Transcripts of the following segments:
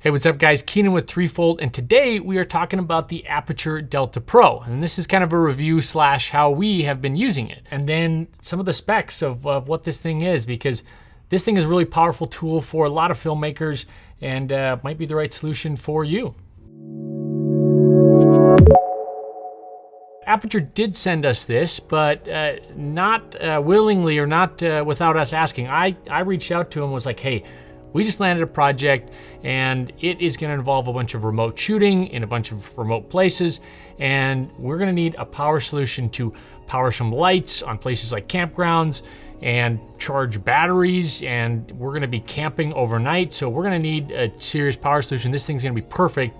Hey, what's up guys? Keenan with Threefold, and today we are talking about the Aputure DELTA Pro. And this is kind of a review slash how we have been using it. And then some of the specs of what this thing is, because this thing is a really powerful tool for a lot of filmmakers and might be the right solution for you. Aputure did send us this, but not willingly or not without us asking. I reached out to him and was like, hey, we just landed a project and it is gonna involve a bunch of remote shooting in a bunch of remote places. And we're gonna need a power solution to power some lights on places like campgrounds and charge batteries. And we're gonna be camping overnight. So we're gonna need a serious power solution. This thing's gonna be perfect.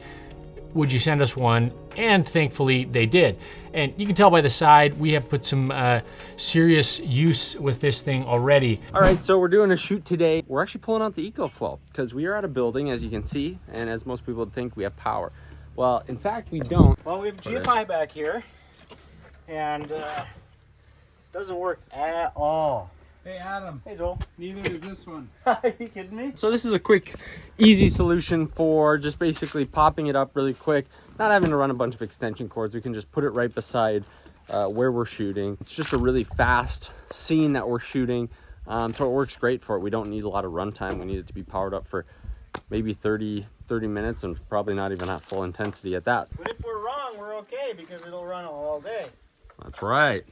Would you send us one? And thankfully they did. And you can tell by the side, we have put some serious use with this thing already. All right, so we're doing a shoot today. We're actually pulling out the EcoFlow because we are at a building, as you can see, and as most people would think, we have power. Well, in fact, we don't. Well, we have GFI back here, and doesn't work at all. Hey Adam. Hey Joel. Neither is this one. Are you kidding me? So this is a quick, easy solution for just basically popping it up really quick, not having to run a bunch of extension cords. We can just put it right beside where we're shooting. It's just a really fast scene that we're shooting, so it works great for it. We don't need a lot of runtime. We need it to be powered up for maybe 30 minutes and probably not even at full intensity at that. But if we're wrong, we're okay because it'll run all day. That's right.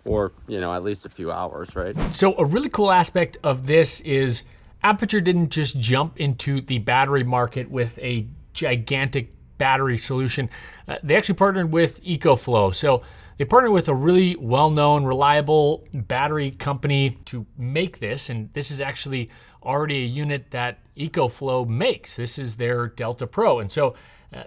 Or, you know, at least a few hours, right? So a really cool aspect of this is Aputure didn't just jump into the battery market with a gigantic battery solution. They actually partnered with EcoFlow. So they partnered with a really well-known, reliable battery company to make this. And this is actually already a unit that EcoFlow makes. This is their Delta Pro. And so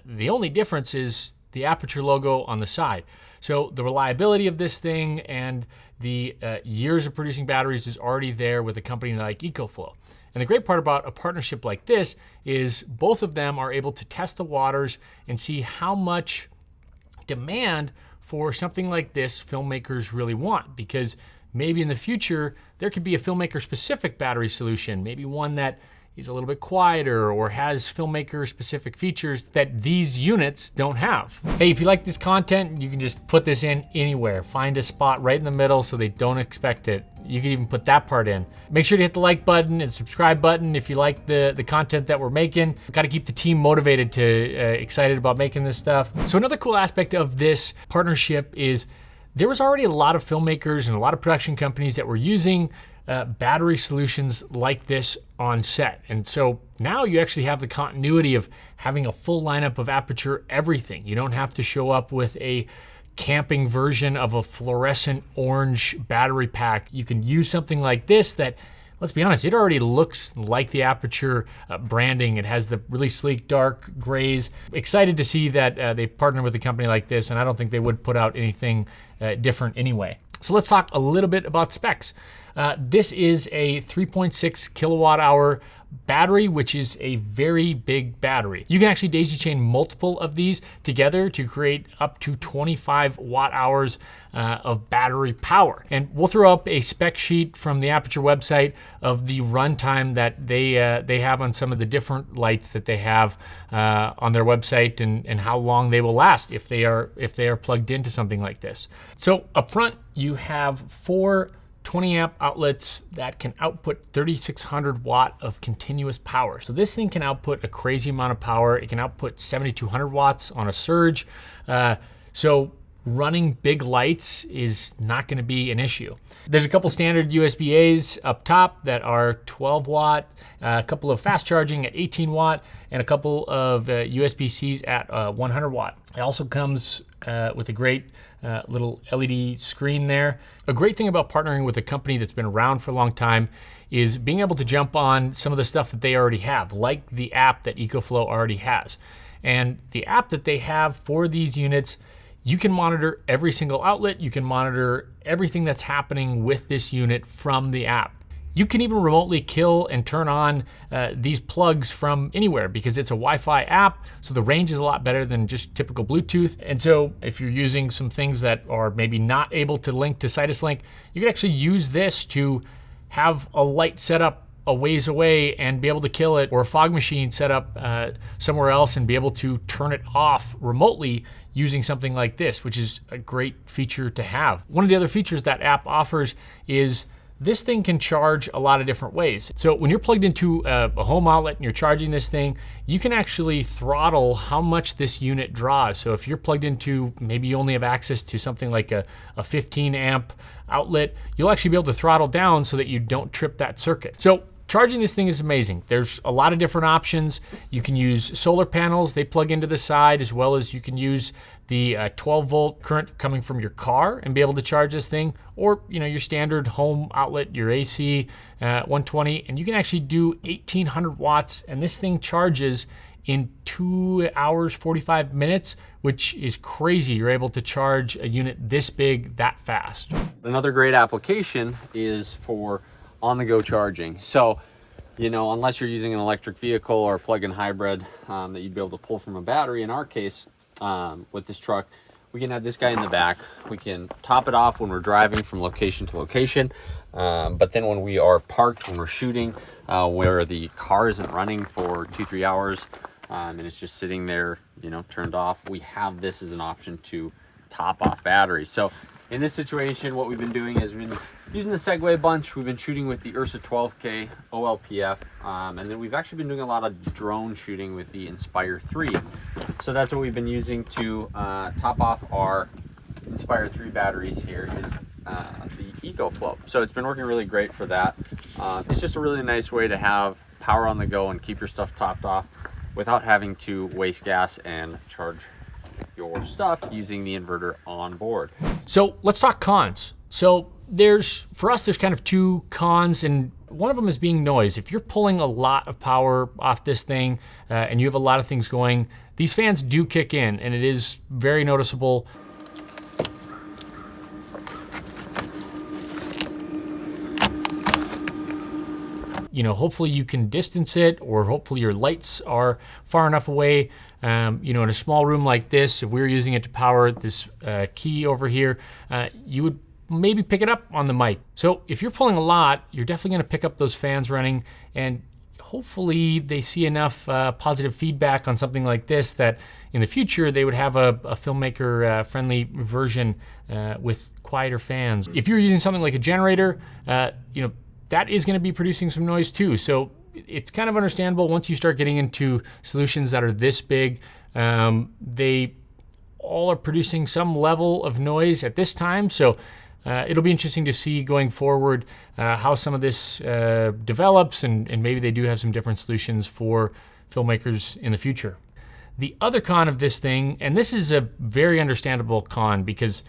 the only difference is the Aputure logo on the side. So the reliability of this thing and the years of producing batteries is already there with a company like EcoFlow. And the great part about a partnership like this is both of them are able to test the waters and see how much demand for something like this filmmakers really want. Because maybe in the future, there could be a filmmaker specific battery solution, maybe one that is a little bit quieter or has filmmaker specific features that these units don't have. Hey, if you like this content, you can just put this in anywhere. Find a spot right in the middle so they don't expect it. You can even put that part in. Make sure to hit the like button and subscribe button if you like the content that we're making. Got to keep the team motivated to excited about making this stuff. So another cool aspect of this partnership is there was already a lot of filmmakers and a lot of production companies that were using battery solutions like this on set. And so now you actually have the continuity of having a full lineup of Aputure everything. You don't have to show up with a camping version of a fluorescent orange battery pack. You can use something like this that, let's be honest, it already looks like the Aputure branding. It has the really sleek dark grays. Excited to see that they partnered with a company like this, and I don't think they would put out anything different anyway. So let's talk a little bit about specs. This is a 3.6 kilowatt hour battery, which is a very big battery. You can actually daisy chain multiple of these together to create up to 25 watt hours of battery power. And we'll throw up a spec sheet from the Aputure website of the runtime that they have on some of the different lights that they have on their website and how long they will last if they are plugged into something like this. So up front, you have 4 20 amp outlets that can output 3,600 watt of continuous power. So this thing can output a crazy amount of power. It can output 7,200 watts on a surge. So running big lights is not going to be an issue. There's a couple standard USB-As up top that are 12 watt, a couple of fast charging at 18 watt, and a couple of USB-Cs at 100 watt. It also comes with a great little LED screen there. A great thing about partnering with a company that's been around for a long time is being able to jump on some of the stuff that they already have, like the app that EcoFlow already has. And the app that they have for these units, you can monitor every single outlet. You can monitor everything that's happening with this unit from the app. You can even remotely kill and turn on these plugs from anywhere because it's a Wi-Fi app, so the range is a lot better than just typical Bluetooth. And so if you're using some things that are maybe not able to link to Sidus Link, you can actually use this to have a light set up a ways away and be able to kill it, or a fog machine set up somewhere else and be able to turn it off remotely using something like this, which is a great feature to have. One of the other features that app offers is this thing can charge a lot of different ways. So when you're plugged into a home outlet and you're charging this thing, you can actually throttle how much this unit draws. So if you're plugged into, maybe you only have access to something like a 15 amp outlet, you'll actually be able to throttle down so that you don't trip that circuit. So charging this thing is amazing. There's a lot of different options. You can use solar panels, they plug into the side, as well as you can use the 12 volt current coming from your car and be able to charge this thing, or your standard home outlet, your AC 120, and you can actually do 1800 watts, and this thing charges in 2 hours 45 minutes, which is crazy. You're able to charge a unit this big that fast. Another great application is for on-the-go charging. So, unless you're using an electric vehicle or a plug-in hybrid that you'd be able to pull from a battery, in our case, with this truck, we can have this guy in the back. We can top it off when we're driving from location to location. But then when we are parked, when we're shooting, where the car isn't running for 2-3 hours, and it's just sitting there, turned off, we have this as an option to top off batteries. So in this situation, what we've been doing is we've been using the Segway a bunch. We've been shooting with the Ursa 12K OLPF, and then we've actually been doing a lot of drone shooting with the Inspire 3. So that's what we've been using to top off our Inspire 3 batteries here is the EcoFlow. So it's been working really great for that. It's just a really nice way to have power on the go and keep your stuff topped off without having to waste gas and charge your stuff using the inverter on board. So let's talk cons. So for us, there's kind of two cons, and one of them is being noise. If you're pulling a lot of power off this thing and you have a lot of things going, these fans do kick in, and it is very noticeable. Hopefully you can distance it, or hopefully your lights are far enough away. In a small room like this, if we were using it to power this key over here, you would maybe pick it up on the mic. So if you're pulling a lot, you're definitely going to pick up those fans running, and hopefully they see enough positive feedback on something like this that in the future they would have a filmmaker friendly version with quieter fans. If you're using something like a generator, that is going to be producing some noise too. So it's kind of understandable once you start getting into solutions that are this big. They all are producing some level of noise at this time. So it'll be interesting to see going forward how some of this develops, and maybe they do have some different solutions for filmmakers in the future. The other con of this thing, and this is a very understandable con because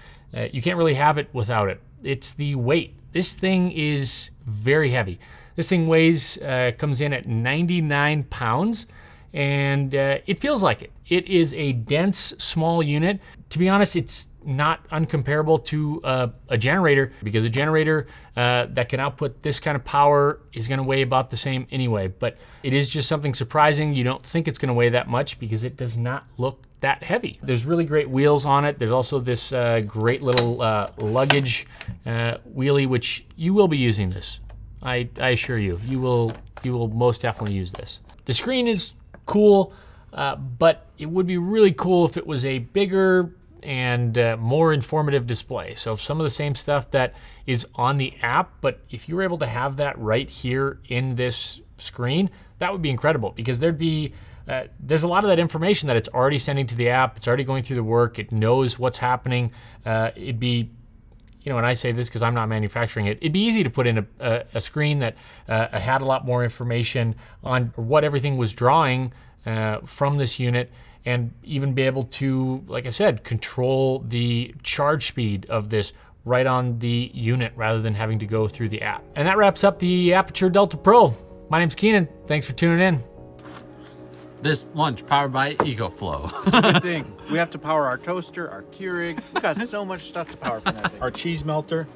you can't really have it without it, it's the weight. This thing is very heavy. This thing comes in at 99 pounds, and it feels like it. It is a dense, small unit. To be honest, it's not uncomparable to a generator, because a generator that can output this kind of power is going to weigh about the same anyway. But it is just something surprising. You don't think it's going to weigh that much because it does not look that heavy. There's really great wheels on it. There's also this great little luggage wheelie, which you will be using this. I assure you, you will most definitely use this. The screen is cool, but it would be really cool if it was a bigger and more informative display. So some of the same stuff that is on the app, but if you were able to have that right here in this screen, that would be incredible, because there's a lot of that information that it's already sending to the app. It's already going through the work. It knows what's happening. It'd be, and I say this because I'm not manufacturing it, it'd be easy to put in a screen that had a lot more information on what everything was drawing from this unit, and even be able to, like I said, control the charge speed of this right on the unit rather than having to go through the app. And that wraps up the Aputure DELTA Pro. My name's Keenan. Thanks for tuning in. This lunch powered by EcoFlow. Good thing. We have to power our toaster, our Keurig. We got so much stuff to power from that thing. Our cheese melter.